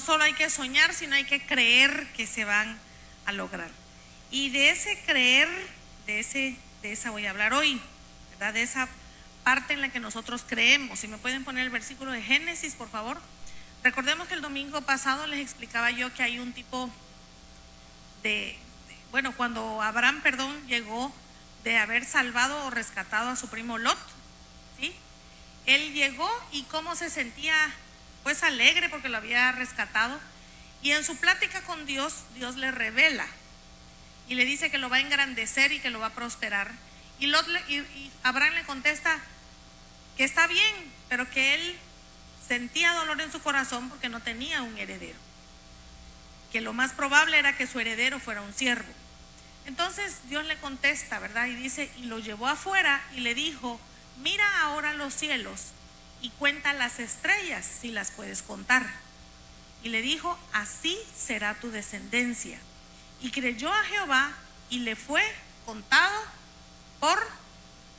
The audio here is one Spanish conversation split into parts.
solo hay que soñar, sino hay que creer que se van a lograr. Y de ese creer, de esa voy a hablar hoy, ¿verdad? De esa parte en la que nosotros creemos. Si me pueden poner el versículo de Génesis, por favor. Recordemos que el domingo pasado les explicaba yo que hay un tipo cuando Abraham, llegó de haber salvado o rescatado a su primo Lot, ¿sí? Él llegó y cómo se sentía, pues alegre porque lo había rescatado, y en su plática con Dios, Dios le revela y le dice que lo va a engrandecer y que lo va a prosperar, y Abraham le contesta que está bien, pero que él sentía dolor en su corazón porque no tenía un heredero, que lo más probable era que su heredero fuera un siervo. Entonces Dios le contesta, ¿verdad? Y dice, y lo llevó afuera y le dijo, mira ahora los cielos y cuenta las estrellas si las puedes contar. Y le dijo, así será tu descendencia. Y creyó a Jehová y le fue contado por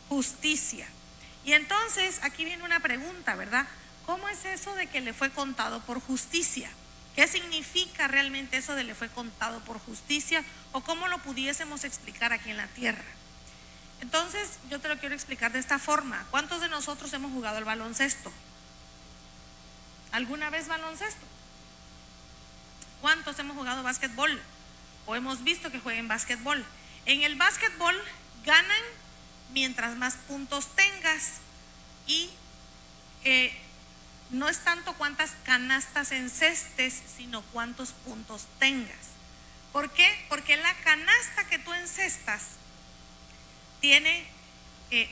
justicia. Y entonces aquí viene una pregunta, ¿verdad? ¿Cómo es eso de que le fue contado por justicia? ¿Qué significa realmente eso de le fue contado por justicia? ¿O cómo lo pudiésemos explicar aquí en la tierra? Entonces yo te lo quiero explicar de esta forma. ¿Cuántos de nosotros hemos jugado al baloncesto? ¿Alguna vez baloncesto? ¿Cuántos hemos jugado básquetbol? ¿O hemos visto que jueguen básquetbol? En el básquetbol ganan mientras más puntos tengas, y no es tanto cuántas canastas encestes, sino cuántos puntos tengas. ¿Por qué? Porque la canasta que tú encestas tiene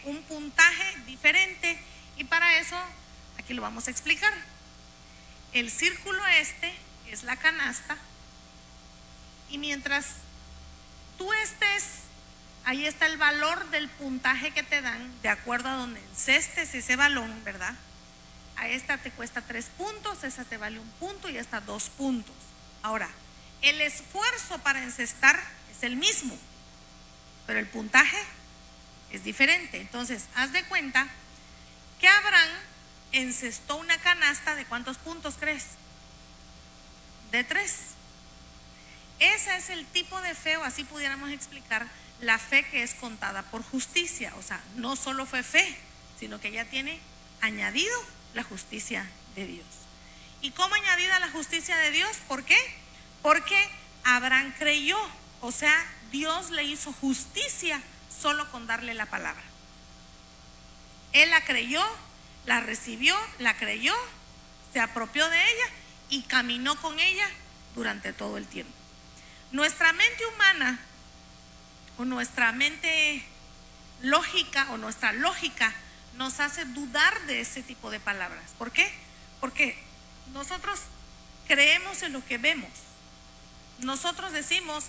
un puntaje diferente, y para eso aquí lo vamos a explicar. El círculo es la canasta, y mientras tú estés, ahí está el valor del puntaje que te dan de acuerdo a donde encestes ese balón, ¿verdad? A esta te cuesta 3 puntos, esa te vale 1 punto y esta 2 puntos. Ahora, el esfuerzo para encestar es el mismo, pero el puntaje es diferente. Entonces, haz de cuenta que Abraham encestó una canasta de ¿cuántos puntos crees? De 3. Ese es el tipo de fe, o así pudiéramos explicar la fe que es contada por justicia. O sea, no solo fue fe, sino que ya tiene añadido la justicia de Dios. ¿Y cómo añadida la justicia de Dios? ¿Por qué? Porque Abraham creyó, o sea, Dios le hizo justicia solo con darle la palabra. Él la creyó, la recibió, la creyó, se apropió de ella y caminó con ella durante todo el tiempo. Nuestra mente humana, o nuestra mente lógica, o nuestra lógica, nos hace dudar de ese tipo de palabras. ¿Por qué? Porque nosotros creemos en lo que vemos. Nosotros decimos,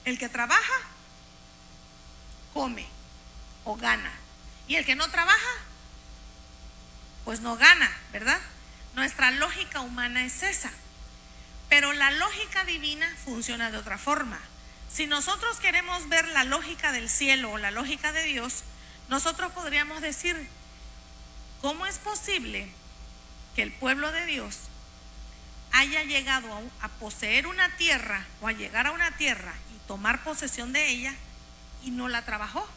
el que trabaja, come o gana, y el que no trabaja, pues no gana, ¿verdad? Nuestra lógica humana es esa. Pero la lógica divina funciona de otra forma. Si nosotros queremos ver la lógica del cielo o la lógica de Dios, nosotros podríamos decir, ¿cómo es posible que el pueblo de Dios haya llegado a poseer una tierra, o a llegar a una tierra y tomar posesión de ella, y no la trabajó?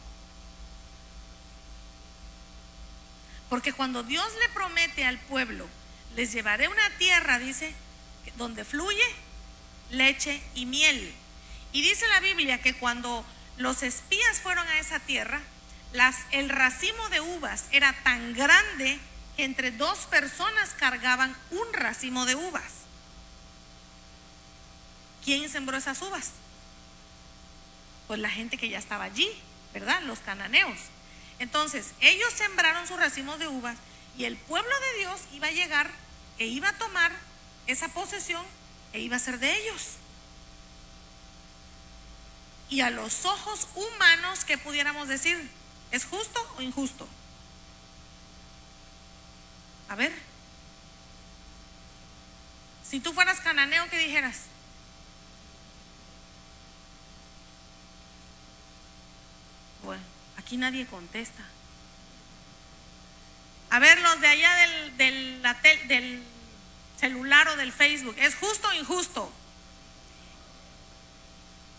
Porque cuando Dios le promete al pueblo, les llevaré una tierra, dice, donde fluye leche y miel. Y dice la Biblia que cuando los espías fueron a esa tierra, el racimo de uvas era tan grande que entre 2 personas cargaban un racimo de uvas. ¿Quién sembró esas uvas? Pues la gente que ya estaba allí, ¿verdad? Los cananeos. Entonces ellos sembraron sus racimos de uvas, y el pueblo de Dios iba a llegar e iba a tomar esa posesión e iba a ser de ellos. Y a los ojos humanos, ¿qué pudiéramos decir? ¿Es justo o injusto? A ver, si tú fueras cananeo, ¿qué dijeras? Bueno, aquí nadie contesta. A ver, los de allá del celular o del Facebook. ¿Es justo o injusto?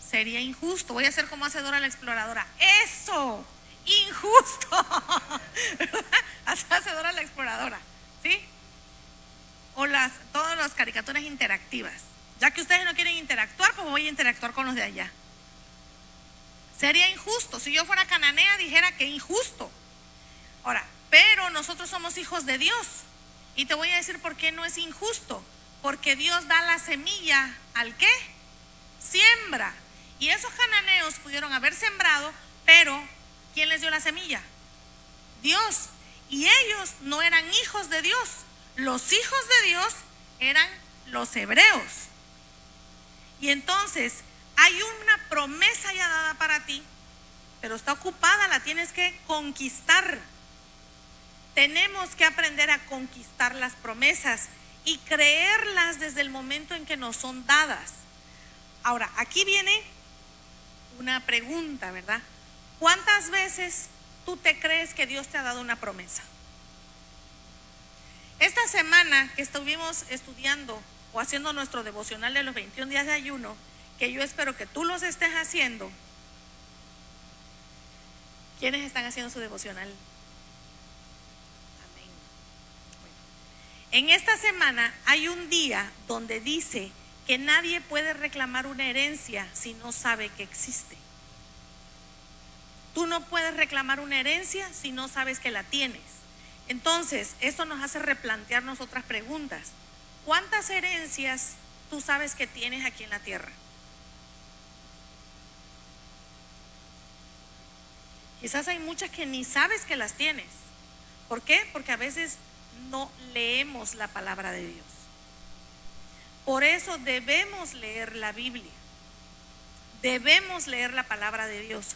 Sería injusto. Voy a hacer como hace Dora la Exploradora. ¡Eso! ¡Injusto! Hace Dora la Exploradora, ¿sí? O todas las caricaturas interactivas. Ya que ustedes no quieren interactuar, pues voy a interactuar con los de allá. Sería injusto. Si yo fuera cananea, dijera que injusto. Ahora, pero nosotros somos hijos de Dios. Y te voy a decir por qué no es injusto. Porque Dios da la semilla al ¿qué? Siembra. Y esos cananeos pudieron haber sembrado, pero ¿quién les dio la semilla? Dios. Y ellos no eran hijos de Dios. Los hijos de Dios eran los hebreos. Y entonces hay una promesa ya dada para ti, pero está ocupada, la tienes que conquistar. Tenemos que aprender a conquistar las promesas y creerlas desde el momento en que nos son dadas. Ahora, aquí viene una pregunta, ¿verdad? ¿Cuántas veces tú te crees que Dios te ha dado una promesa? Esta semana que estuvimos estudiando o haciendo nuestro devocional de los 21 días de ayuno, que yo espero que tú los estés haciendo. ¿Quiénes están haciendo su devocional? Amén. Bueno, en esta semana hay un día donde dice que nadie puede reclamar una herencia si no sabe que existe. Tú no puedes reclamar una herencia si no sabes que la tienes. Entonces, esto nos hace replantearnos otras preguntas. ¿Cuántas herencias tú sabes que tienes aquí en la tierra? Quizás hay muchas que ni sabes que las tienes. ¿Por qué? Porque a veces no leemos la palabra de Dios. Por eso debemos leer la Biblia. Debemos leer la palabra de Dios.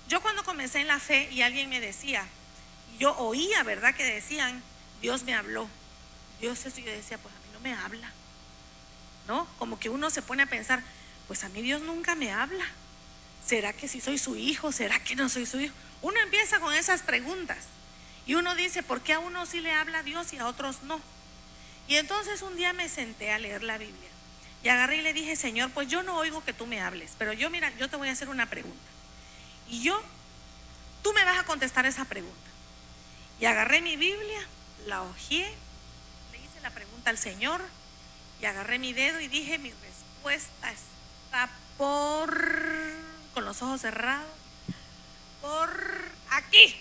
Yo cuando comencé en la fe y alguien me decía, yo oía, ¿verdad? Que decían, Dios me habló. Dios eso, yo decía, pues a mí no me habla, ¿no? Como que uno se pone a pensar, pues a mí Dios nunca me habla. ¿Será que sí soy su hijo? ¿Será que no soy su hijo? Uno empieza con esas preguntas y uno dice, ¿por qué a uno sí le habla Dios y a otros no? Y entonces un día me senté a leer la Biblia y agarré y le dije, Señor, pues yo no oigo que tú me hables, pero yo te voy a hacer una pregunta y tú me vas a contestar esa pregunta. Y agarré mi Biblia, la hojeé, le hice la pregunta al Señor y agarré mi dedo y dije, mi respuesta está con los ojos cerrados, por aquí.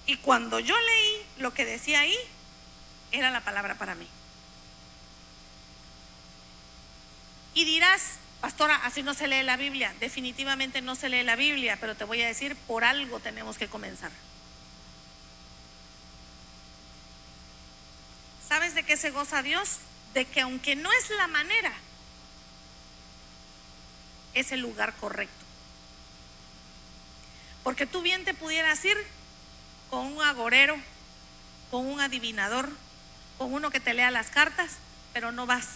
Y cuando yo leí lo que decía ahí, era la palabra para mí. Y dirás, pastora, así no se lee la Biblia. Definitivamente no se lee la Biblia, pero te voy a decir, por algo tenemos que comenzar. ¿Sabes de qué se goza Dios? De que aunque no es la manera, es el lugar correcto. Porque tú bien te pudieras ir con un agorero, con un adivinador, con uno que te lea las cartas, pero no vas.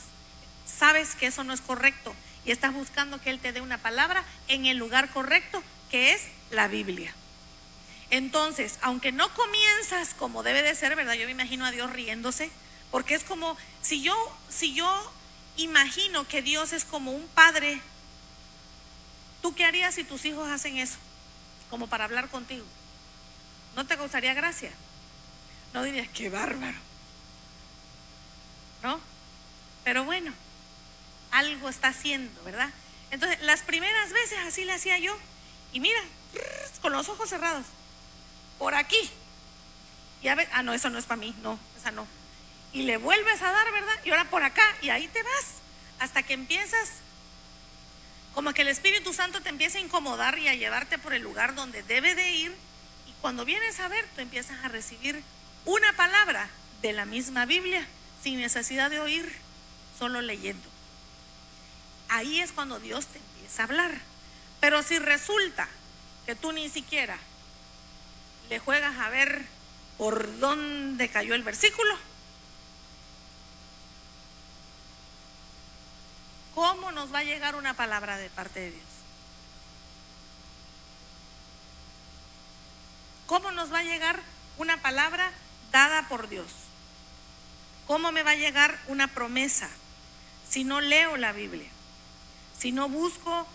Sabes que eso no es correcto y estás buscando que Él te dé una palabra en el lugar correcto, que es la Biblia. Entonces, aunque no comienzas como debe de ser, ¿verdad? Yo me imagino a Dios riéndose, porque es como si yo imagino que Dios es como un padre. ¿Tú qué harías si tus hijos hacen eso? Como para hablar contigo. ¿No te causaría gracia? No dirías, qué bárbaro, ¿no? Pero bueno, algo está haciendo, ¿verdad? Entonces, las primeras veces así le hacía yo. Y mira, con los ojos cerrados, por aquí. Y a ver, no, eso no es para mí, no, esa no. Y le vuelves a dar, ¿verdad? Y ahora por acá, y ahí te vas, hasta que empiezas, como que el Espíritu Santo te empieza a incomodar y a llevarte por el lugar donde debe de ir. Y cuando vienes a ver, tú empiezas a recibir una palabra de la misma Biblia, sin necesidad de oír, solo leyendo. Ahí es cuando Dios te empieza a hablar. Pero si resulta que tú ni siquiera le juegas a ver por dónde cayó el versículo, ¿cómo nos va a llegar una palabra de parte de Dios? ¿Cómo nos va a llegar una palabra dada por Dios? ¿Cómo me va a llegar una promesa si no leo la Biblia? Si no busco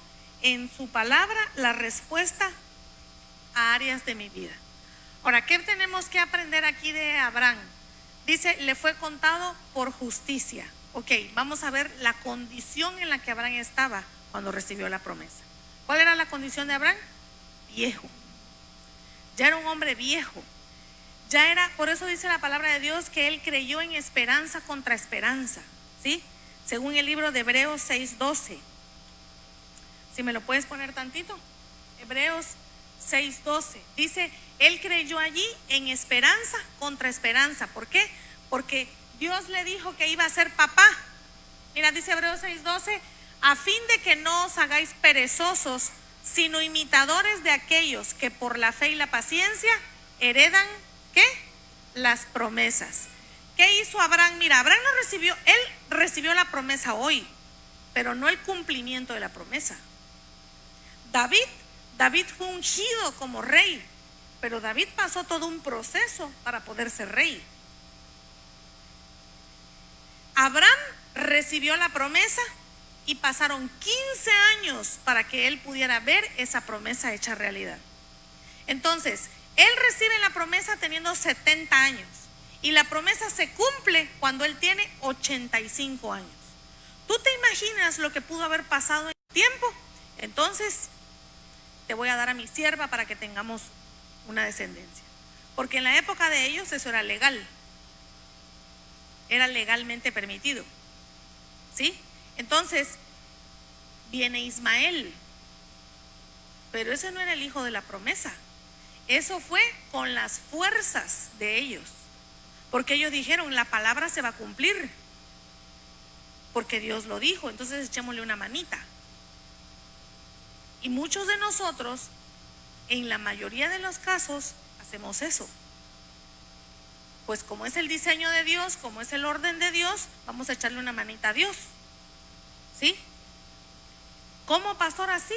en su palabra la respuesta a áreas de mi vida. Ahora, ¿qué tenemos que aprender aquí de Abraham? Dice, le fue contado por justicia. Ok, vamos a ver la condición en la que Abraham estaba cuando recibió la promesa. ¿Cuál era la condición de Abraham? Viejo. Ya era un hombre viejo. Ya era, por eso dice la palabra de Dios que él creyó en esperanza contra esperanza, ¿sí? Según el libro de Hebreos 6:12. Si me lo puedes poner tantito. Hebreos 6:12. Dice, él creyó allí en esperanza contra esperanza. ¿Por qué? Porque Dios le dijo que iba a ser papá. Mira, dice Hebreos 6:12, a fin de que no os hagáis perezosos, sino imitadores de aquellos que por la fe y la paciencia heredan, ¿qué? Las promesas. ¿Qué hizo Abraham? Mira, Abraham no recibió, él recibió la promesa hoy, pero no el cumplimiento de la promesa. David fue ungido como rey, pero David pasó todo un proceso para poder ser rey. Abraham recibió la promesa y pasaron 15 años para que él pudiera ver esa promesa hecha realidad. Entonces, él recibe la promesa teniendo 70 años y la promesa se cumple cuando él tiene 85 años. ¿Tú te imaginas lo que pudo haber pasado en el tiempo? Entonces, te voy a dar a mi sierva para que tengamos una descendencia. Porque en la época de ellos eso era legal. Era legalmente permitido. ¿Sí? Entonces, viene Ismael. Pero ese no era el hijo de la promesa. Eso fue con las fuerzas de ellos. Porque ellos dijeron, la palabra se va a cumplir. Porque Dios lo dijo, entonces echémosle una manita. Y muchos de nosotros, en la mayoría de los casos, hacemos eso. Pues como es el diseño de Dios, como es el orden de Dios, vamos a echarle una manita a Dios. ¿Sí? ¿Cómo, pastor? Así.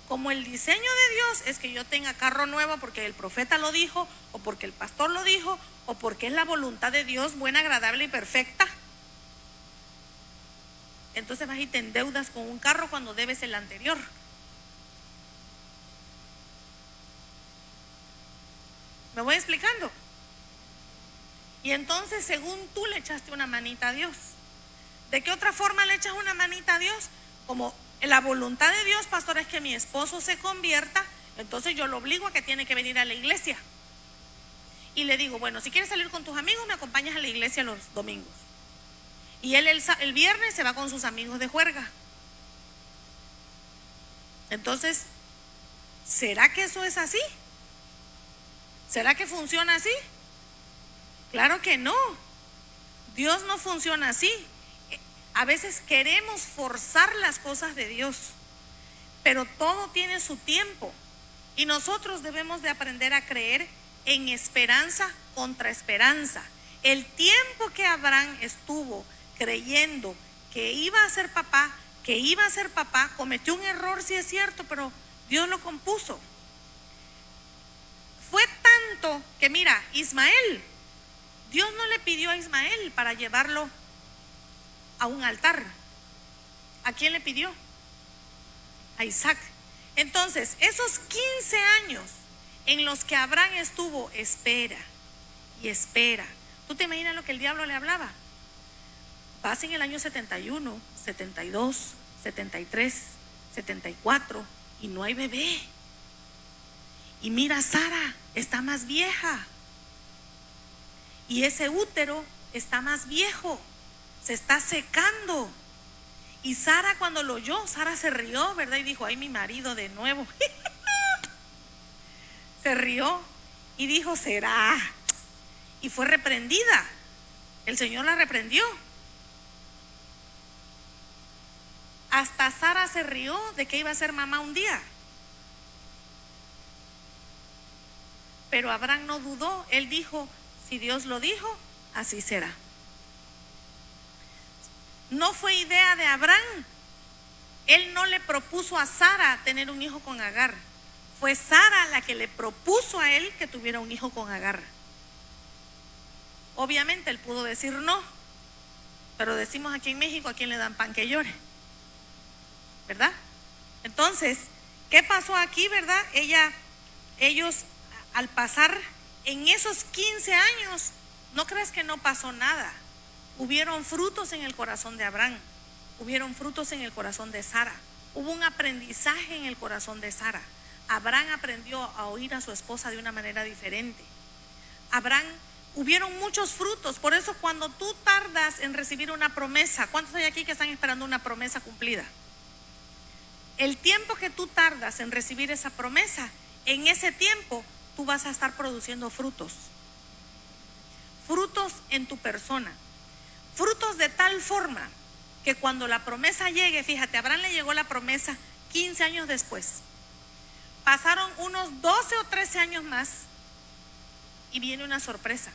Como el diseño de Dios es que yo tenga carro nuevo porque el profeta lo dijo, o porque el pastor lo dijo, o porque es la voluntad de Dios buena, agradable y perfecta. Entonces vas y te endeudas con un carro cuando debes el anterior. ¿Me voy explicando? Y entonces, según tú le echaste una manita a Dios. ¿De qué otra forma le echas una manita a Dios? Como la voluntad de Dios, pastor, es que mi esposo se convierta, entonces yo lo obligo a que tiene que venir a la iglesia. Y le digo, bueno, si quieres salir con tus amigos, me acompañas a la iglesia los domingos. Y él el viernes se va con sus amigos de juerga. Entonces, ¿será que eso es así? ¿Será que funciona así? Claro que no. Dios no funciona así. A veces queremos forzar las cosas de Dios, pero todo tiene su tiempo. Y nosotros debemos de aprender a creer en esperanza contra esperanza. El tiempo que Abraham estuvo creyendo que iba a ser papá, cometió un error, sí es cierto, pero Dios lo compuso. Fue tanto que mira, Ismael, Dios no le pidió a Ismael para llevarlo a un altar. ¿A quién le pidió? A Isaac. Entonces, esos 15 años en los que Abraham estuvo, espera y espera. ¿Tú te imaginas lo que el diablo le hablaba? Vas en el año 71, 72, 73, 74 y no hay bebé. Y mira, Sara está más vieja. Y ese útero está más viejo. Se está secando. Y Sara, cuando lo oyó, Sara se rió, ¿verdad? Y dijo, ay, mi marido de nuevo. Se rió y dijo, será. Y fue reprendida. El Señor la reprendió. Hasta Sara se rió de que iba a ser mamá un día. Pero Abraham no dudó. Él dijo, si Dios lo dijo, así será. No fue idea de Abraham. Él no le propuso a Sara tener un hijo con Agar. Fue Sara la que le propuso a él que tuviera un hijo con Agar. Obviamente él pudo decir no, Pero decimos aquí en México, ¿a quién le dan pan que llore? ¿Verdad? Entonces, ¿qué pasó aquí, verdad? Ellos al pasar en esos 15 años, no crees que no pasó nada. Hubieron frutos en el corazón de Abraham, hubieron frutos en el corazón de Sara, hubo un aprendizaje en el corazón de Sara. Abraham aprendió a oír a su esposa de una manera diferente. Hubieron muchos frutos. Por eso cuando tú tardas en recibir una promesa, ¿cuántos hay aquí que están esperando una promesa cumplida? El tiempo que tú tardas en recibir esa promesa, en ese tiempo tú vas a estar produciendo frutos. Frutos en tu persona. Frutos de tal forma que cuando la promesa llegue, fíjate, a Abraham le llegó la promesa 15 años después. Pasaron unos 12 o 13 años más y viene una sorpresa.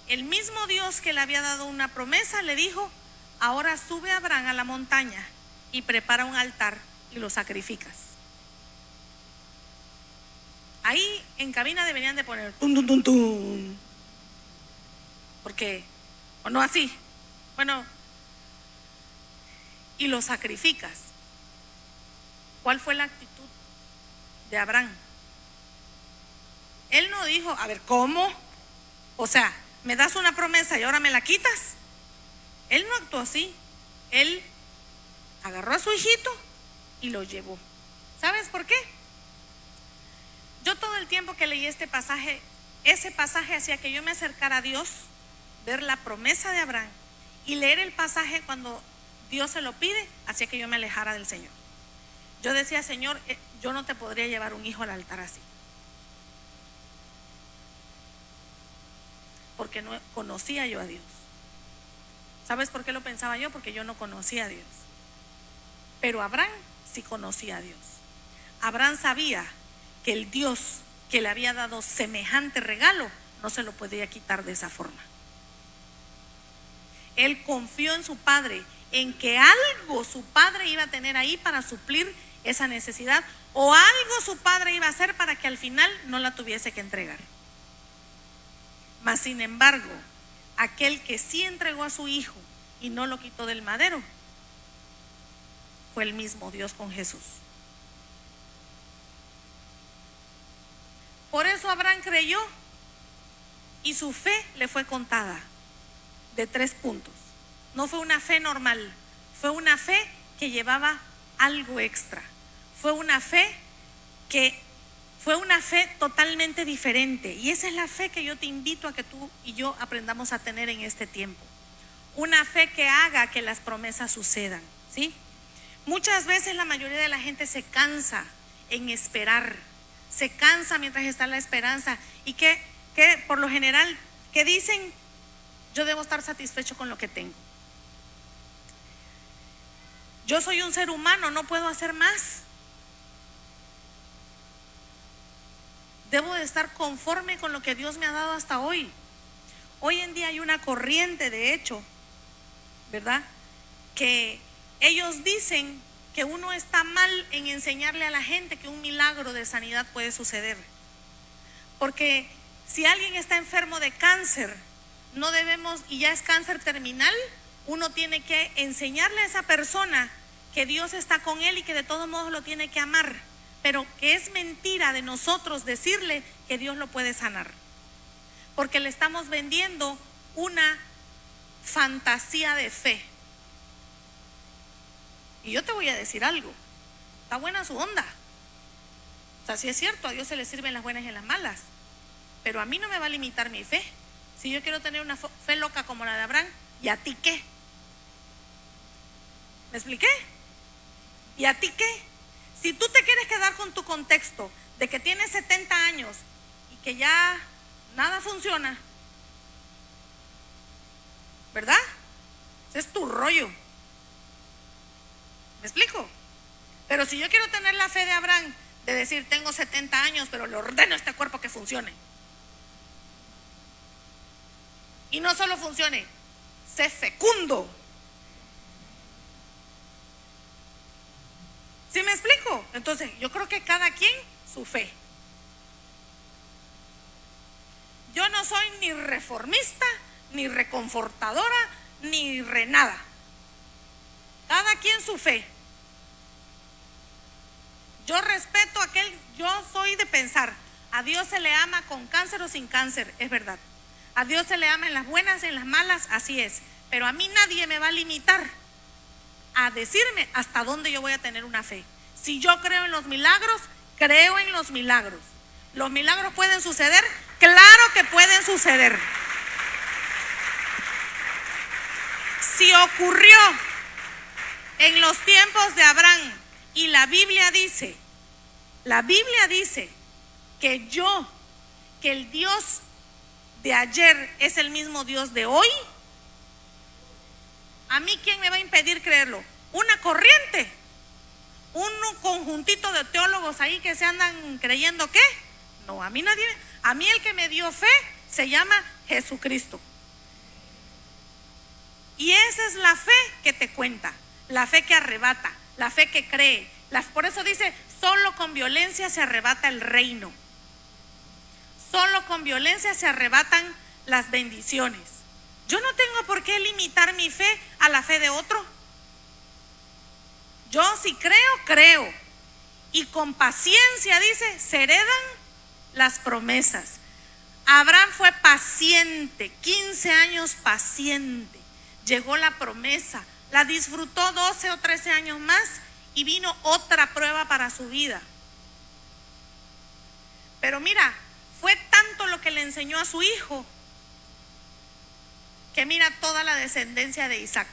El mismo Dios que le había dado una promesa le dijo: ahora sube Abraham a la montaña y prepara un altar y lo sacrificas. Ahí en cabina deberían de poner tum, tum, tum, tum. Porque, o no así. Bueno, y lo sacrificas. ¿Cuál fue la actitud de Abraham? Él no dijo: a ver, ¿cómo? O sea, me das una promesa y ahora me la quitas. Él no actuó así. Él agarró a su hijito y lo llevó. ¿Sabes por qué? Yo todo el tiempo que leí ese pasaje hacía que yo me acercara a Dios, ver la promesa de Abraham y leer el pasaje cuando Dios se lo pide, hacía que yo me alejara del Señor. Yo decía: Señor, yo no te podría llevar un hijo al altar así, porque no conocía yo a Dios. ¿Sabes por qué lo pensaba yo? Porque yo no conocía a Dios. Pero Abraham sí conocía a Dios. Abraham sabía que el Dios que le había dado semejante regalo no se lo podía quitar de esa forma. Él confió en su padre, en que algo su padre iba a tener ahí para suplir esa necesidad, o algo su padre iba a hacer para que al final no la tuviese que entregar. Mas sin embargo, aquel que sí entregó a su hijo y no lo quitó del madero fue el mismo Dios con Jesús. Por eso Abraham creyó y su fe le fue contada de 3 puntos. No fue una fe normal, fue una fe que llevaba algo extra. Fue una fe totalmente diferente. Y esa es la fe que yo te invito a que tú y yo aprendamos a tener en este tiempo. Una fe que haga que las promesas sucedan, ¿sí? Muchas veces la mayoría de la gente se cansa en esperar. Se cansa mientras está la esperanza. Y que por lo general, que dicen: yo debo estar satisfecho con lo que tengo. Yo soy un ser humano, no puedo hacer más. Debo de estar conforme con lo que Dios me ha dado hasta hoy. Hoy en día hay una corriente, de hecho, ¿verdad?, que ellos dicen que uno está mal en enseñarle a la gente que un milagro de sanidad puede suceder. Porque si alguien está enfermo de cáncer, no debemos, y ya es cáncer terminal, uno tiene que enseñarle a esa persona que Dios está con él y que de todos modos lo tiene que amar, pero que es mentira de nosotros decirle que Dios lo puede sanar, porque le estamos vendiendo una fantasía de fe. Y yo te voy a decir algo, está buena su onda. O sea, sí es cierto, a Dios se le sirven las buenas y las malas, pero a mí no me va a limitar mi fe. Si yo quiero tener una fe loca como la de Abraham, ¿y a ti qué? ¿Me expliqué? ¿Y a ti qué? Si tú te quieres quedar con tu contexto de que tienes 70 años y que ya nada funciona, ¿verdad? Ese es tu rollo. ¿Me explico? Pero si yo quiero tener la fe de Abraham, de decir: tengo 70 años, pero le ordeno a este cuerpo que funcione. Y no solo funcione, sé fecundo. ¿Sí me explico? Entonces, yo creo que cada quien su fe. Yo no soy ni reformista ni reconfortadora, ni renada. Cada quien su fe. Yo respeto yo soy de pensar, a Dios se le ama con cáncer o sin cáncer, es verdad. A Dios se le ama en las buenas, en las malas, así es. Pero a mí nadie me va a limitar a decirme hasta dónde yo voy a tener una fe. Si yo creo en los milagros, creo en los milagros. ¿Los milagros pueden suceder? Claro que pueden suceder. Si ocurrió en los tiempos de Abraham y la Biblia dice que el Dios de ayer es el mismo Dios de hoy, ¿a mí quién me va a impedir creerlo? ¿Una corriente? ¿Un conjuntito de teólogos ahí que se andan creyendo qué? No, a mí nadie. A mí el que me dio fe se llama Jesucristo. Y esa es la fe que te cuenta, la fe que arrebata, la fe que cree. Por eso dice, solo con violencia se arrebata el reino. Solo con violencia se arrebatan las bendiciones. Yo no tengo por qué limitar mi fe a la fe de otro. Yo si creo. Y con paciencia, dice, se heredan las promesas. Abraham fue paciente, 15 años paciente. Llegó la promesa, la disfrutó 12 o 13 años más y vino otra prueba para su vida. Pero mira, fue tanto lo que le enseñó a su hijo que mira toda la descendencia de Isaac.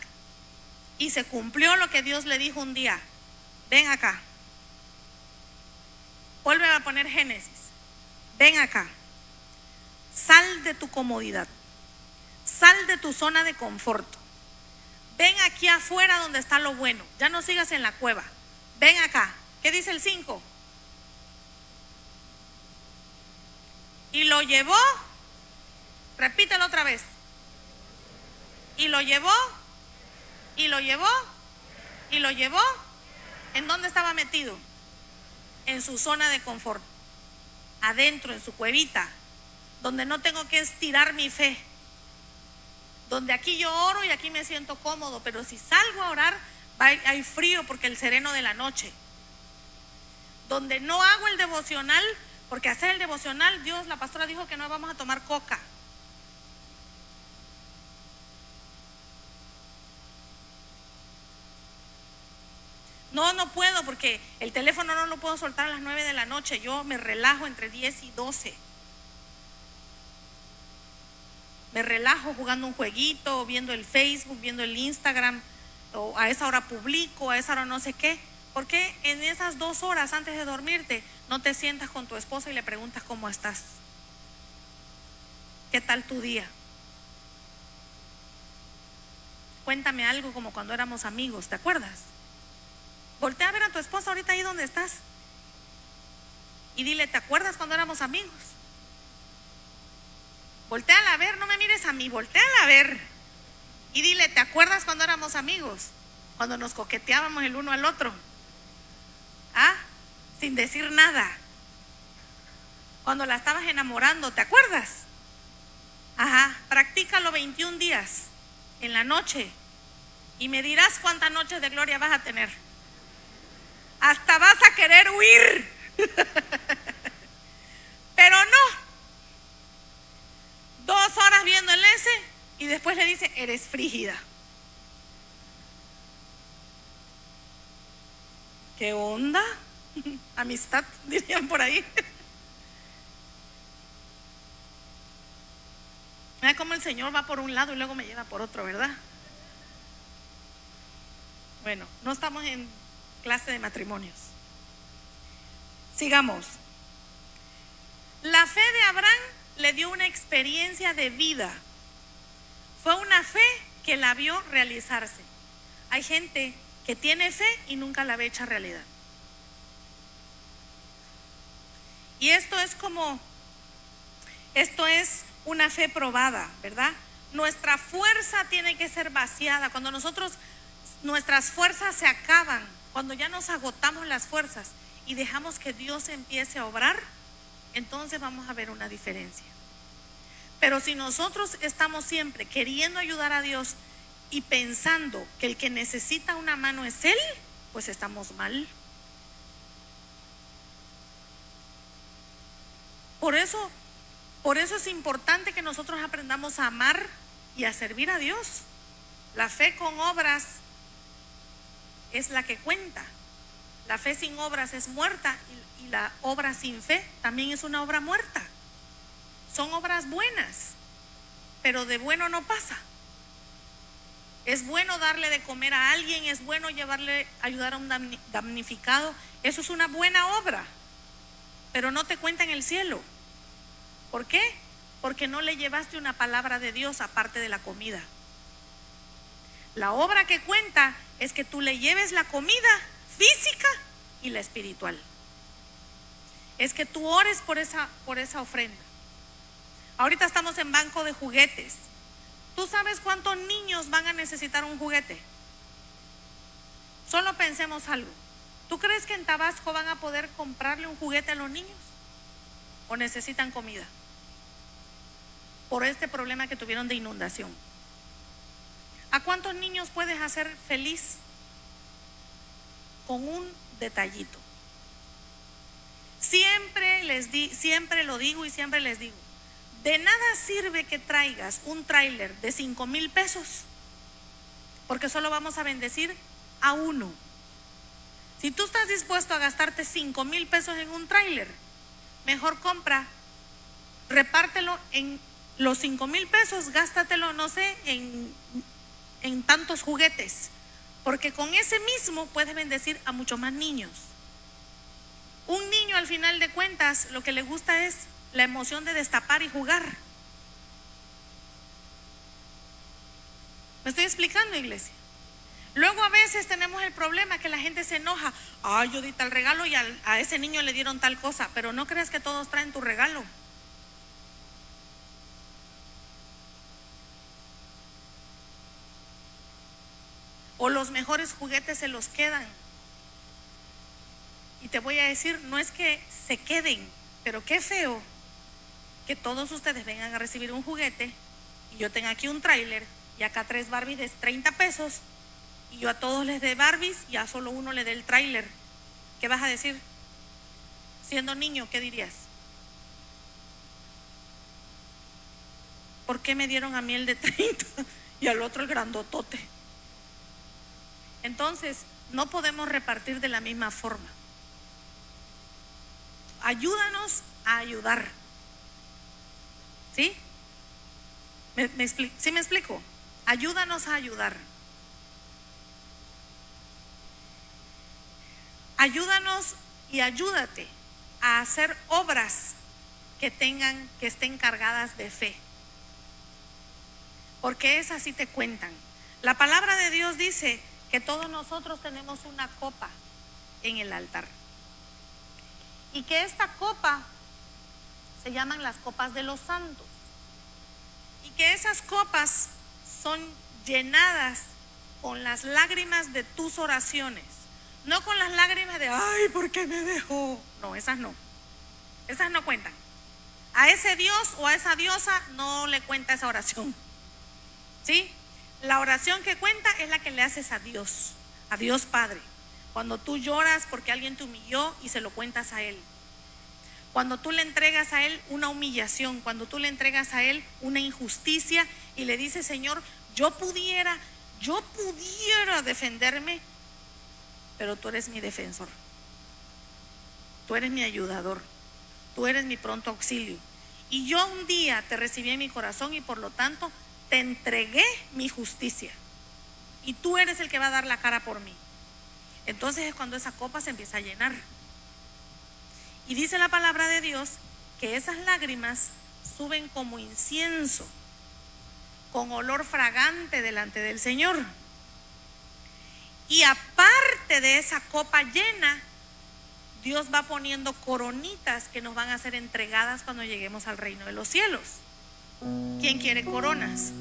Y se cumplió lo que Dios le dijo un día. Ven acá. Vuelve a poner Génesis. Ven acá. Sal de tu comodidad. Sal de tu zona de confort. Ven aquí afuera donde está lo bueno. Ya no sigas en la cueva. Ven acá. ¿Qué dice el 5? Y lo llevó. Repítelo otra vez. Y lo llevó. Y lo llevó. Y lo llevó. ¿En dónde estaba metido? En su zona de confort. Adentro, en su cuevita. Donde no tengo que estirar mi fe. Donde aquí yo oro y aquí me siento cómodo. Pero si salgo a orar, hay frío porque el sereno de la noche. Donde no hago el devocional, porque hacer el devocional, la pastora dijo que no vamos a tomar coca. No puedo porque el teléfono no lo puedo soltar a las 9 de la noche. Yo me relajo entre 10 y 12. Me relajo jugando un jueguito, viendo el Facebook, viendo el Instagram, o a esa hora publico, a esa hora no sé qué. ¿Por qué en esas 2 horas antes de dormirte no te sientas con tu esposa y le preguntas cómo estás? ¿Qué tal tu día? Cuéntame algo como cuando éramos amigos, ¿te acuerdas? Voltea a ver a tu esposa ahorita ahí donde estás y dile, ¿te acuerdas cuando éramos amigos? Voltéala a ver, no me mires a mí, voltéala a ver y dile, ¿te acuerdas cuando éramos amigos? Cuando nos coqueteábamos el uno al otro, sin decir nada, cuando la estabas enamorando, ¿te acuerdas? Practícalo 21 días en la noche y me dirás cuántas noches de gloria vas a tener. Hasta vas a querer huir. Pero no. 2 horas viendo el S y después le dice, eres frígida. ¿Qué onda? Amistad, dirían por ahí. Mira cómo el Señor va por un lado y luego me lleva por otro, ¿verdad? Bueno, no estamos en clase de matrimonios. Sigamos. La fe de Abraham le dio una experiencia de vida. Fue una fe que la vio realizarse. Hay gente que tiene fe y nunca la ve hecha realidad. Y esto es una fe probada, ¿verdad? Nuestra fuerza tiene que ser vaciada. Cuando nuestras fuerzas se acaban, cuando ya nos agotamos las fuerzas y dejamos que Dios empiece a obrar, entonces vamos a ver una diferencia. Pero si nosotros estamos siempre queriendo ayudar a Dios y pensando que el que necesita una mano es Él, pues estamos mal. Por eso es importante que nosotros aprendamos a amar y a servir a Dios. La fe con obras es la que cuenta. La fe sin obras es muerta, y la obra sin fe también es una obra muerta. Son obras buenas, pero de bueno no pasa. Es bueno darle de comer a alguien, es bueno ayudar a un damnificado. Eso es una buena obra, pero no te cuenta en el cielo. ¿Por qué? Porque no le llevaste una palabra de Dios aparte de la comida. La obra que cuenta es que tú le lleves la comida física y la espiritual. Es que tú ores por esa ofrenda. Ahorita estamos en banco de juguetes. ¿Tú sabes cuántos niños van a necesitar un juguete? Solo pensemos algo. ¿Tú crees que en Tabasco van a poder comprarle un juguete a los niños? ¿O necesitan comida? Por este problema que tuvieron de inundación. ¿A cuántos niños puedes hacer feliz con un detallito? Siempre lo digo y siempre les digo, de nada sirve que traigas un tráiler de 5,000 pesos, porque solo vamos a bendecir a uno. Si tú estás dispuesto a gastarte 5,000 pesos en un tráiler, mejor repártelo en los 5,000 pesos, gástatelo, no sé, en tantos juguetes, porque con ese mismo puedes bendecir a muchos más niños. Un niño, al final de cuentas, lo que le gusta es la emoción de destapar y jugar. ¿Me estoy explicando, iglesia? Luego a veces tenemos el problema que la gente se enoja. Ay, yo di tal regalo y a ese niño le dieron tal cosa. Pero no creas que todos traen tu regalo. O los mejores juguetes se los quedan. Y te voy a decir, no es que se queden, pero qué feo que todos ustedes vengan a recibir un juguete y yo tenga aquí un tráiler y acá 3 Barbies de 30 pesos y yo a todos les dé Barbies y a solo uno le dé el tráiler. ¿Qué vas a decir? Siendo niño, ¿qué dirías? ¿Por qué me dieron a mí el de 30 y al otro el grandotote? Entonces, no podemos repartir de la misma forma. Ayúdanos a ayudar. ¿Sí? ¿Sí me explico? Ayúdanos a ayudar. Ayúdanos y ayúdate a hacer obras que estén cargadas de fe. Porque esas sí te cuentan. La palabra de Dios dice que todos nosotros tenemos una copa en el altar. Y que esta copa se llaman las copas de los santos. Y que esas copas son llenadas con las lágrimas de tus oraciones. No con las lágrimas de, ay, ¿por qué me dejó? No, esas no. Esas no cuentan. A ese Dios o a esa diosa no le cuenta esa oración. ¿Sí? La oración que cuenta es la que le haces a Dios Padre. Cuando tú lloras porque alguien te humilló y se lo cuentas a Él. Cuando tú le entregas a Él una humillación, cuando tú le entregas a Él una injusticia y le dices, Señor, yo pudiera defenderme, pero tú eres mi defensor. Tú eres mi ayudador. Tú eres mi pronto auxilio. Y yo un día te recibí en mi corazón y por lo tanto te entregué mi justicia. Y tú eres el que va a dar la cara por mí. Entonces es cuando esa copa se empieza a llenar. Y dice la palabra de Dios que esas lágrimas suben como incienso, con olor fragante delante del Señor. Y aparte de esa copa llena, Dios va poniendo coronitas que nos van a ser entregadas cuando lleguemos al reino de los cielos. ¿Quién quiere coronas?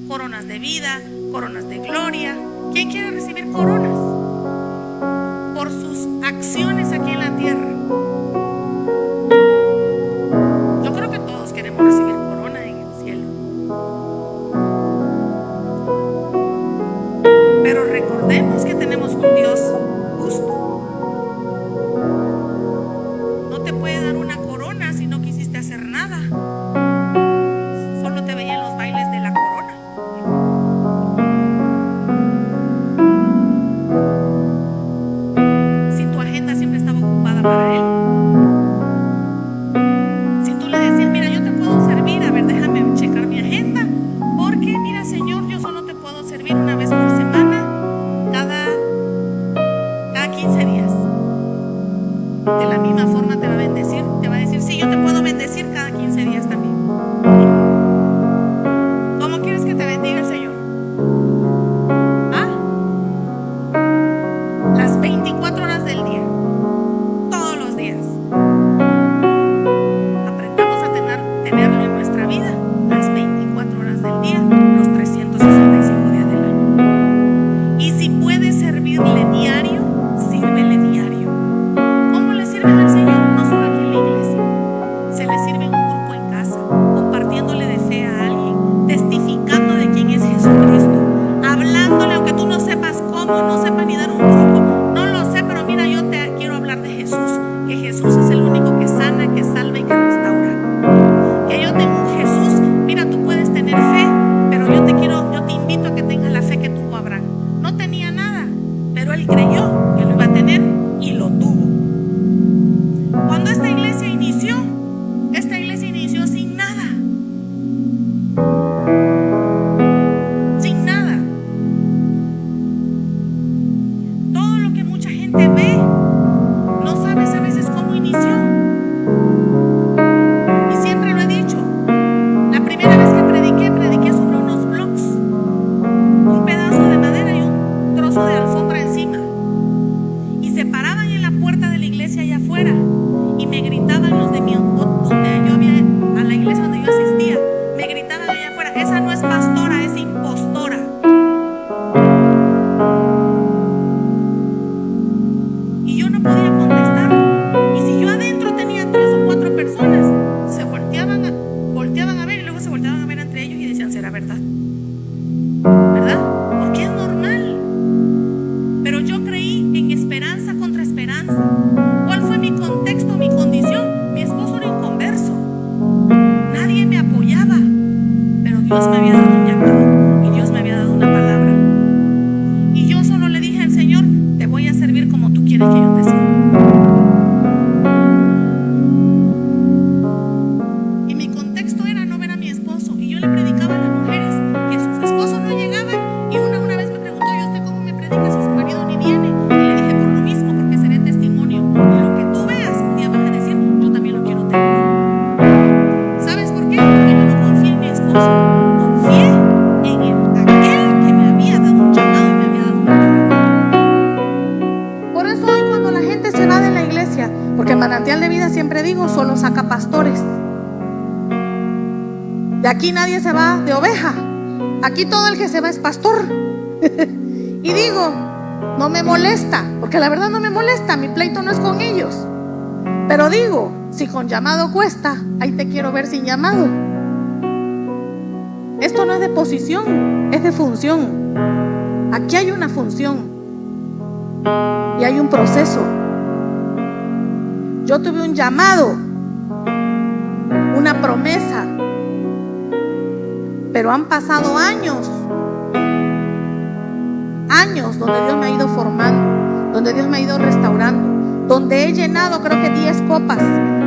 Coronas de vida, coronas de gloria. ¿Quién quiere recibir coronas? Por sus acciones aquí en la tierra. Yo creo que todos queremos recibir corona en el cielo. a la fe que tuvo Abraham. No tenía nada, pero él creyó que lo iba a tener y lo tuvo. Cuando esta iglesia inició sin nada. Sin nada. Todo lo que mucha gente ve, no sabes a veces cómo inició. Y siempre lo he dicho. La primera vez que prediqué sobre unos blocks, un pedazo de madera y un trozo de alfombra encima. Y se paraban en la puerta de la iglesia allá afuera y me gritaban los de mi donde yo había, a la iglesia donde yo asistía, me gritaban allá afuera: esa no es pastora, es impostora. Y yo no podía contestar. Y si yo adentro tenía 3 o 4 personas, se volteaban a ver y luego se volteaban a ver entre ellos y decían: ¿será verdad? ¿Verdad? Porque es normal. Pero yo creí en esperanza contra esperanza. ¿Cuál fue mi contexto, mi condición? Mi esposo era inconverso. Nadie me apoyaba. Pero Dios me había dado un llamado y Dios me había dado una palabra. Y yo solo le dije al Señor: te voy a servir como tú quieres que yo te sirva. Y mi contexto era no ver a mi esposo. Y yo le predicaba a las mujeres que sus esposos no llegaban. Y una vez me preguntó: ¿y usted cómo me predica si su marido ni viene? Y le dije: por lo mismo, porque seré testimonio. Y lo que tú veas, un día vas a decir: yo también lo quiero tener. ¿Sabes por qué? Porque yo no confié en mi esposo. Confié en aquel que me había dado un llamado y me había dado una palabra. Por eso hoy cuando la gente se va de la iglesia, porque Manantial de Vida, siempre digo, solo saca pastores. De aquí nadie se va de oveja. Aquí todo el que se va es pastor. Y digo, no me molesta, porque la verdad no me molesta, mi pleito no es con ellos. Pero digo, si con llamado cuesta, ahí te quiero ver sin llamado. Esto no es de posición, es de función. Aquí hay una función y hay un proceso. Yo tuve un llamado, una promesa, pero han pasado años donde Dios me ha ido formando, donde Dios me ha ido restaurando, donde he llenado creo que 10 copas.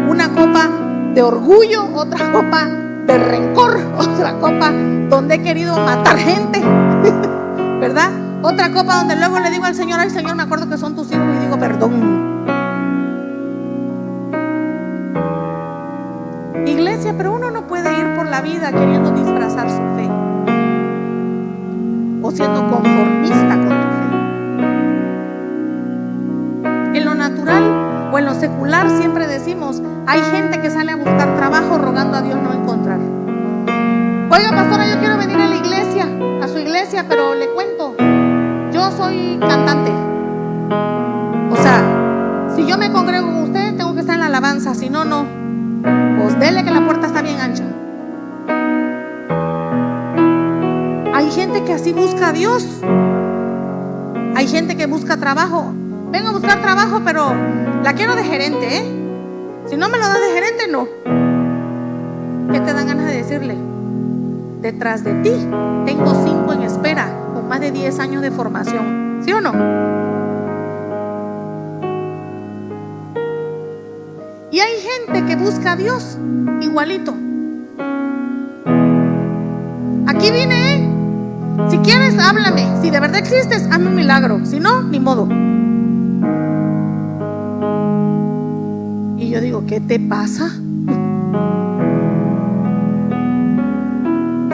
Una copa de orgullo, otra copa de rencor, otra copa donde he querido matar gente, ¿verdad? Otra copa donde luego le digo al Señor: ay Señor, me acuerdo que son tus hijos, y digo perdón. Iglesia, pero uno no puede ir por la vida queriendo disfrazar su fe o siendo conformista con tu fe. En lo natural o en lo secular siempre decimos: hay gente que sale a buscar trabajo rogando a Dios no encontrar. Oiga, pastora, yo quiero venir a la iglesia, a su iglesia, pero le cuento, yo soy cantante. O sea, si yo me congrego con usted, tengo que estar en la alabanza, si no, no. Pues dele que la puerta está bien ancha. Hay gente que así busca a Dios. Hay gente que busca trabajo. Vengo a buscar trabajo, pero la quiero de gerente, ¿eh? Si no me lo das de gerente, no. ¿Qué te dan ganas de decirle? Detrás de ti tengo 5 en espera con más de 10 años de formación. ¿Sí o no? Y hay gente que busca a Dios igualito. Aquí vine, ¿eh? Si quieres, háblame. Si de verdad existes, hazme un milagro. Si no, ni modo. Y yo digo, ¿qué te pasa?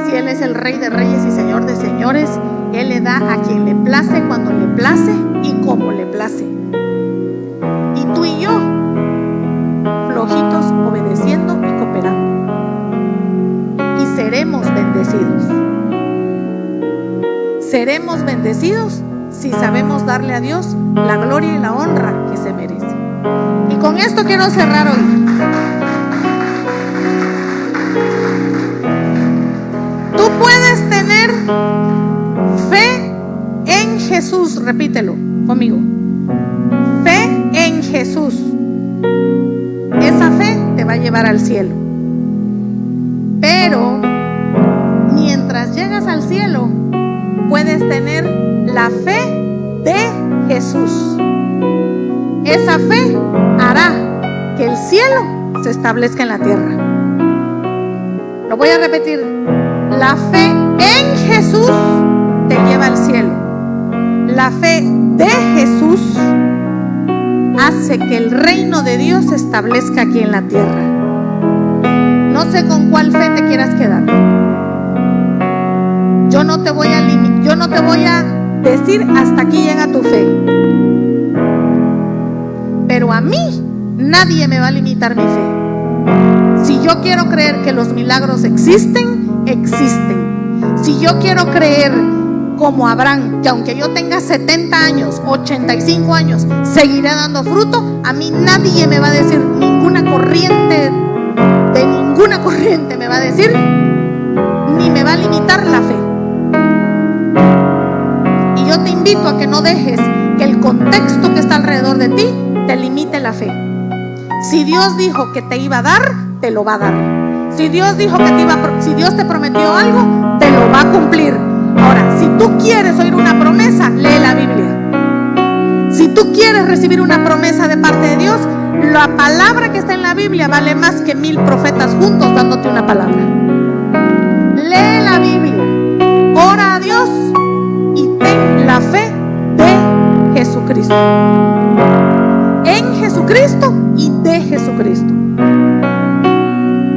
Si Él es el Rey de Reyes y Señor de Señores, Él le da a quien le place, cuando le place y como le place. Y tú y yo, flojitos, obedeciendo y cooperando. Y seremos bendecidos. Seremos bendecidos si sabemos darle a Dios la gloria y la honra que se merece. Y con esto quiero cerrar hoy. Tú puedes tener fe en Jesús, repítelo conmigo. Fe en Jesús. Esa fe te va a llevar al cielo. Pero mientras llegas al cielo, puedes tener la fe de Jesús. Esa fe hará que el cielo se establezca en la tierra. Lo voy a repetir. La fe en Jesús te lleva al cielo. La fe de Jesús hace que el reino de Dios se establezca aquí en la tierra. No sé con cuál fe te quieras quedar. Yo no te voy a decir hasta aquí llega tu fe. Pero a mí nadie me va a limitar mi fe. Si yo quiero creer que los milagros existen, existen. Si yo quiero creer como Abraham, que aunque yo tenga 70 años, 85 años, seguiré dando fruto, a mí nadie me va a decir, ninguna corriente me va a decir, ni me va a limitar la fe. Y yo te invito a que no dejes que el contexto que está alrededor de ti te limite la fe. Si Dios dijo que te iba a dar, te lo va a dar. Si Dios dijo que si Dios te prometió algo, te lo va a cumplir. Ahora, si tú quieres oír una promesa, lee la Biblia. Si tú quieres recibir una promesa de parte de Dios, la palabra que está en la Biblia vale más que 1000 profetas juntos dándote una palabra. Lee la Biblia, ora a Dios y ten la fe de Jesucristo. En Jesucristo y de Jesucristo,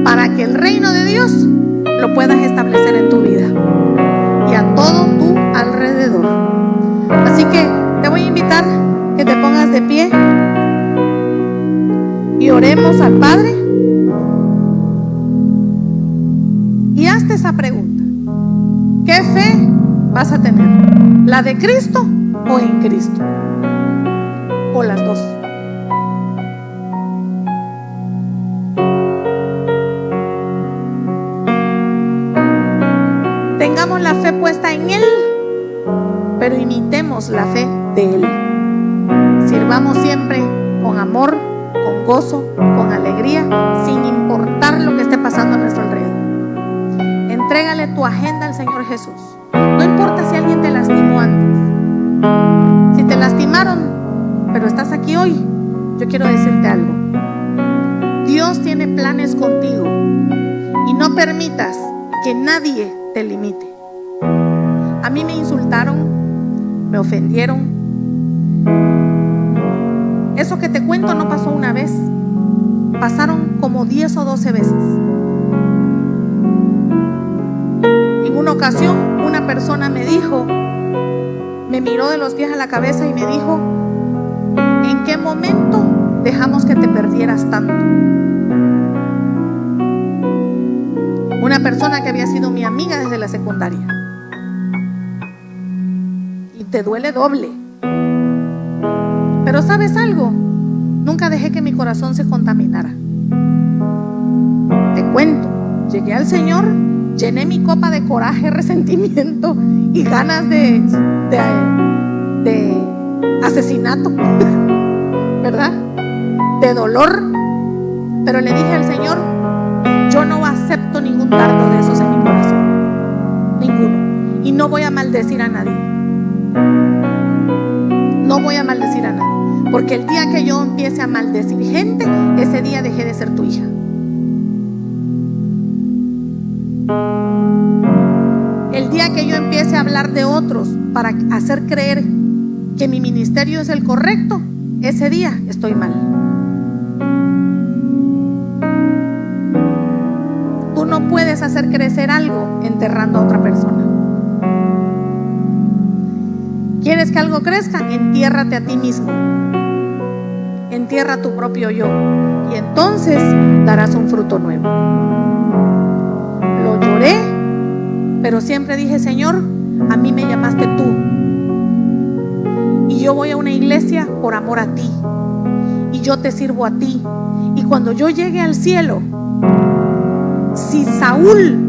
para que el reino de Dios lo puedas establecer en tu vida y a todo tu alrededor. Así que te voy a invitar que te pongas de pie y oremos al Padre y hazte esa pregunta: ¿qué fe vas a tener? ¿La de Cristo o en Cristo? O las dos. Tengamos la fe puesta en Él, pero imitemos la fe de Él. Sirvamos siempre con amor, con gozo, con alegría, sin importar lo que esté pasando a nuestro alrededor. Entrégale tu agenda al Señor Jesús. No importa si alguien te lastimó antes. Si te lastimaron, pero estás aquí hoy, yo quiero decirte algo. Dios tiene planes contigo y no permitas que nadie te limite. A mí me insultaron, me ofendieron. Eso que te cuento no pasó una vez, pasaron como 10 o 12 veces. En una ocasión, una persona me dijo, me miró de los pies a la cabeza y me dijo: ¿en qué momento dejamos que te perdieras tanto? Una persona que había sido mi amiga desde la secundaria. Y te duele doble. Pero ¿sabes algo? Nunca dejé que mi corazón se contaminara. Te cuento, llegué al Señor, llené mi copa de coraje, resentimiento y ganas de asesinato, ¿verdad? De dolor. Pero le dije al Señor: yo no acepto ningún dardo de esos en mi corazón, ninguno. Y no voy a maldecir a nadie. No voy a maldecir a nadie, porque el día que yo empiece a maldecir gente, ese día dejé de ser tu hija. El día que yo empiece a hablar de otros para hacer creer que mi ministerio es el correcto, ese día estoy mal. Tú no puedes hacer crecer algo enterrando a otra persona. ¿Quieres que algo crezca? Entiérrate a ti mismo. Entierra tu propio yo y entonces darás un fruto nuevo. Lo lloré, pero siempre dije: Señor, a mí me llamaste tú y yo voy a una iglesia por amor a ti y yo te sirvo a ti. Y cuando yo llegue al cielo, si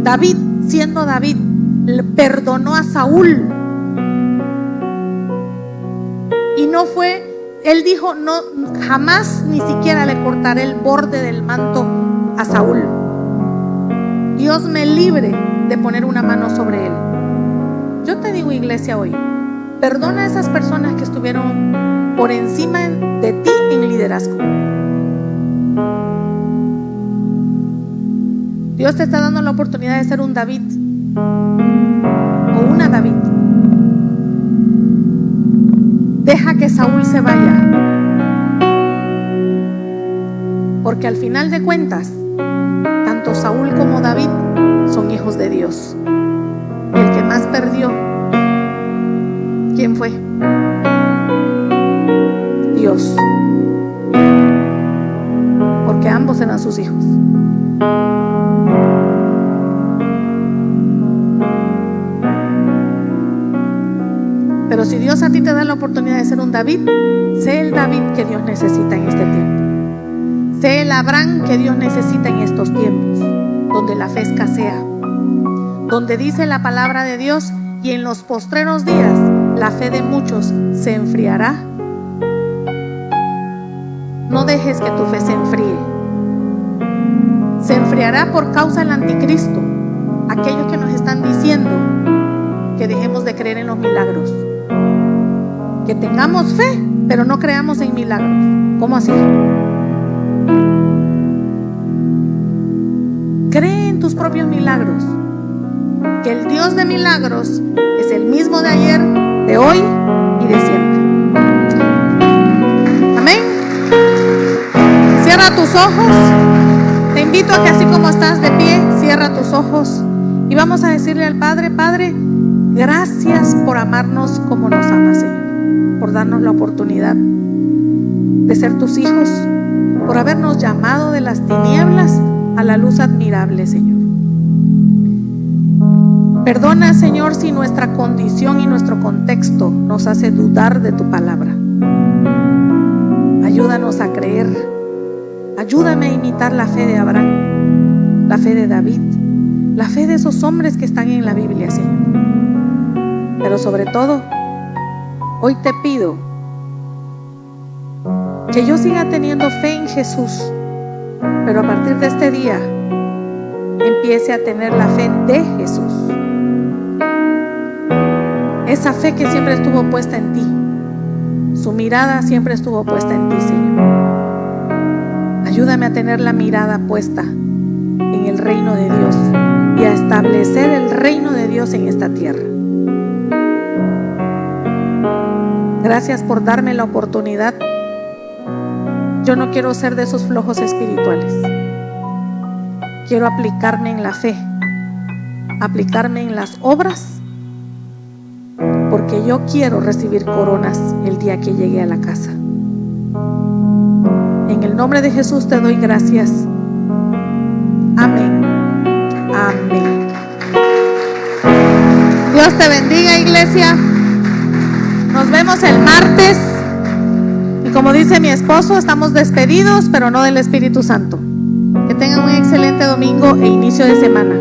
David, siendo David, le perdonó a Saúl, y no fue, él dijo: no, jamás ni siquiera le cortaré el borde del manto a Saúl. Dios me libre de poner una mano sobre él. Yo te digo, iglesia, hoy, perdona a esas personas que estuvieron por encima de ti en liderazgo. Dios te está dando la oportunidad de ser un David o una David. Deja que Saúl se vaya, porque al final de cuentas, tanto Saúl como David son hijos de Dios. Y el que más perdió, ¿quién fue? Dios, porque ambos eran sus hijos. Pero si Dios a ti te da la oportunidad de ser un David, sé el David que Dios necesita en este tiempo. Sé el Abraham que Dios necesita en estos tiempos, donde la fe escasea, donde dice la palabra de Dios: y en los postreros días la fe de muchos se enfriará. No dejes que tu fe se enfríe. Se enfriará por causa del anticristo, aquellos que nos están diciendo que dejemos de creer en los milagros, que tengamos fe pero no creamos en milagros. ¿Cómo así? Cree en tus propios milagros, que el Dios de milagros es el mismo de ayer, de hoy y de siempre. Amén. Cierra tus ojos. Te invito a que, así como estás de pie, cierra tus ojos y vamos a decirle al Padre: Padre, gracias por amarnos como nos amas, Señor, por darnos la oportunidad de ser tus hijos, por habernos llamado de las tinieblas a la luz admirable, Señor. Perdona, Señor, si nuestra condición y nuestro contexto nos hace dudar de tu palabra. Ayúdanos a creer. Ayúdame a imitar la fe de Abraham, la fe de David, la fe de esos hombres que están en la Biblia, Señor. Pero sobre todo, hoy te pido que yo siga teniendo fe en Jesús, pero a partir de este día empiece a tener la fe de Jesús. Esa fe que siempre estuvo puesta en ti. Su mirada siempre estuvo puesta en ti, Señor. Ayúdame a tener la mirada puesta en el reino de Dios y a establecer el reino de Dios en esta tierra. Gracias por darme la oportunidad. Yo no quiero ser de esos flojos espirituales. Quiero aplicarme en la fe, aplicarme en las obras, porque yo quiero recibir coronas el día que llegue a la casa. En el nombre de Jesús te doy gracias. Amén. Amén. Dios te bendiga, iglesia. Nos vemos el martes. Y como dice mi esposo, estamos despedidos, pero no del Espíritu Santo. Que tengan un excelente domingo e inicio de semana.